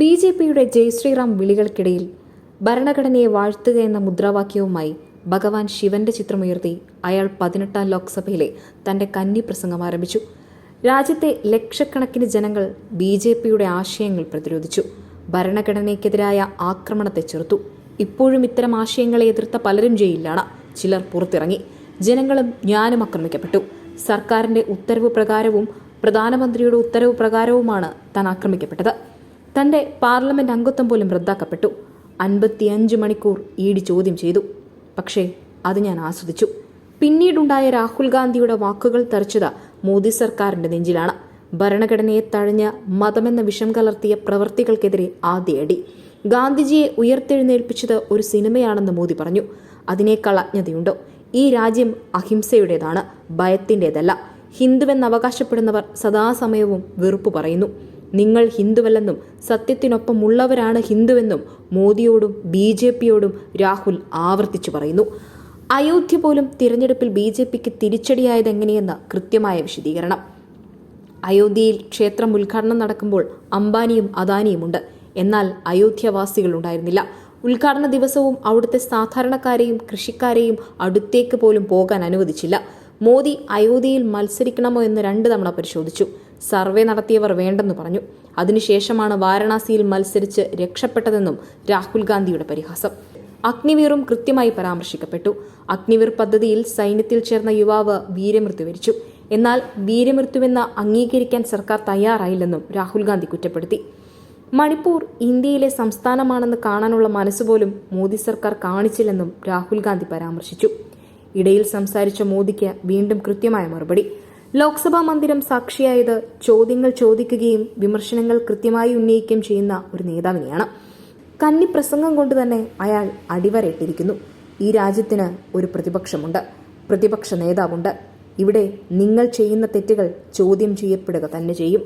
ബി.ജെ.പിയുടെ ജയ് ശ്രീറാം വിളികൾക്കിടയിൽ ഭരണഘടനയെ വാഴ്ത്തുക എന്ന മുദ്രാവാക്യവുമായി ഭഗവാൻ ശിവന്റെ ചിത്രമുയർത്തി അയാൾ 18ാം ലോക്സഭയിലെ തന്റെ കന്നി പ്രസംഗം ആരംഭിച്ചു. രാജ്യത്തെ ലക്ഷക്കണക്കിന് ജനങ്ങൾ ബി.ജെ.പിയുടെ ആശയങ്ങൾ പ്രതിരോധിച്ചു. ഭരണഘടനയ്ക്കെതിരായ ആക്രമണത്തെ ചെറുത്തു. ഇപ്പോഴും ഇത്തരം ആശയങ്ങളെ എതിർത്ത പലരും ജയിലിലാണ്. ചിലർ പുറത്തിറങ്ങി. ജനങ്ങളും ഞാനും ആക്രമിക്കപ്പെട്ടു. സർക്കാരിന്റെ ഉത്തരവ് പ്രകാരവും പ്രധാനമന്ത്രിയുടെ ഉത്തരവ് പ്രകാരവുമാണ് താൻ ആക്രമിക്കപ്പെട്ടത്. തന്റെ പാർലമെന്റ് അംഗത്വം പോലും റദ്ദാക്കപ്പെട്ടു. 55 മണിക്കൂർ ഇഡി ചോദ്യം ചെയ്തു. പക്ഷേ അത് ഞാൻ ആസ്വദിച്ചു. പിന്നീടുണ്ടായ രാഹുൽ ഗാന്ധിയുടെ വാക്കുകൾ തെറിച്ചത് മോദി സർക്കാരിന്റെ നെഞ്ചിലാണ്. ഭരണഘടനയെ തഴഞ്ഞ് മതമെന്ന വിഷം കലർത്തിയ പ്രവൃത്തികൾക്കെതിരെ ആദ്യ അടി. ഗാന്ധിജിയെ ഉയർത്തെഴുന്നേൽപ്പിച്ചത് ഒരു സിനിമയാണെന്ന് മോദി പറഞ്ഞു. അതിനേക്കാൾ അജ്ഞതയുണ്ടോ? ഈ രാജ്യം അഹിംസയുടേതാണ്, ഭയത്തിൻ്റെതല്ല. ഹിന്ദുവെന്ന് അവകാശപ്പെടുന്നവർ സദാസമയവും വെറുപ്പ് പറയുന്നു. നിങ്ങൾ ഹിന്ദുവല്ലെന്നും സത്യത്തിനൊപ്പമുള്ളവരാണ് ഹിന്ദുവെന്നും മോദിയോടും ബി.ജെ.പിയോടും രാഹുൽ ആവർത്തിച്ചു പറയുന്നു. അയോധ്യ പോലും തിരഞ്ഞെടുപ്പിൽ ബി.ജെ.പിക്ക് തിരിച്ചടിയായതെങ്ങനെയെന്ന് കൃത്യമായ വിശദീകരണം. അയോധ്യയിൽ ക്ഷേത്രം ഉദ്ഘാടനം നടക്കുമ്പോൾ അംബാനിയും അദാനിയുമുണ്ട്. എന്നാൽ അയോധ്യവാസികൾ ഉണ്ടായിരുന്നില്ല. ഉദ്ഘാടന ദിവസവും അവിടുത്തെ സാധാരണക്കാരെയും കൃഷിക്കാരെയും അടുത്തേക്ക് പോലും പോകാൻ അനുവദിച്ചില്ല. മോദി അയോധ്യയിൽ മത്സരിക്കണമോ എന്ന് 2 തവണ പരിശോധിച്ചു. സർവേ നടത്തിയവർ വേണ്ടെന്ന് പറഞ്ഞു. അതിനുശേഷമാണ് വാരണാസിയിൽ മത്സരിച്ച് രക്ഷപ്പെട്ടതെന്നും രാഹുൽ ഗാന്ധിയുടെ പരിഹാസം. അഗ്നിവീറും കൃത്യമായി പരാമർശിക്കപ്പെട്ടു. അഗ്നിവീർ പദ്ധതിയിൽ സൈന്യത്തിൽ ചേർന്ന യുവാവ് വീരമൃത്യു വരിച്ചു. എന്നാൽ വീരമൃത്യുവെന്ന് അംഗീകരിക്കാൻ സർക്കാർ തയ്യാറായില്ലെന്നും രാഹുൽ ഗാന്ധി കുറ്റപ്പെടുത്തി. മണിപ്പൂർ ഇന്ത്യയിലെ സംസ്ഥാനമാണെന്ന് കാണാനുള്ള മനസ്സുപോലും മോദി സർക്കാർ കാണിച്ചില്ലെന്നും രാഹുൽ ഗാന്ധി പരാമർശിച്ചു. ഇടയിൽ സംസാരിച്ച മോദിക്ക് വീണ്ടും കൃത്യമായ മറുപടി. ലോക്സഭാ മന്ദിരം സാക്ഷിയായത് ചോദ്യങ്ങൾ ചോദിക്കുകയും വിമർശനങ്ങൾ കൃത്യമായി ഉന്നയിക്കുകയും ചെയ്യുന്ന ഒരു നേതാവിനെയാണ്. കന്നി പ്രസംഗം കൊണ്ട് തന്നെ അയാൾ അടിവരയിട്ടിരിക്കുന്നു. ഈ രാജ്യത്തിന് ഒരു പ്രതിപക്ഷമുണ്ട്, പ്രതിപക്ഷ നേതാവുണ്ട്. ഇവിടെ നിങ്ങൾ ചെയ്യുന്ന തെറ്റുകൾ ചോദ്യം ചെയ്യപ്പെടുക തന്നെ ചെയ്യും.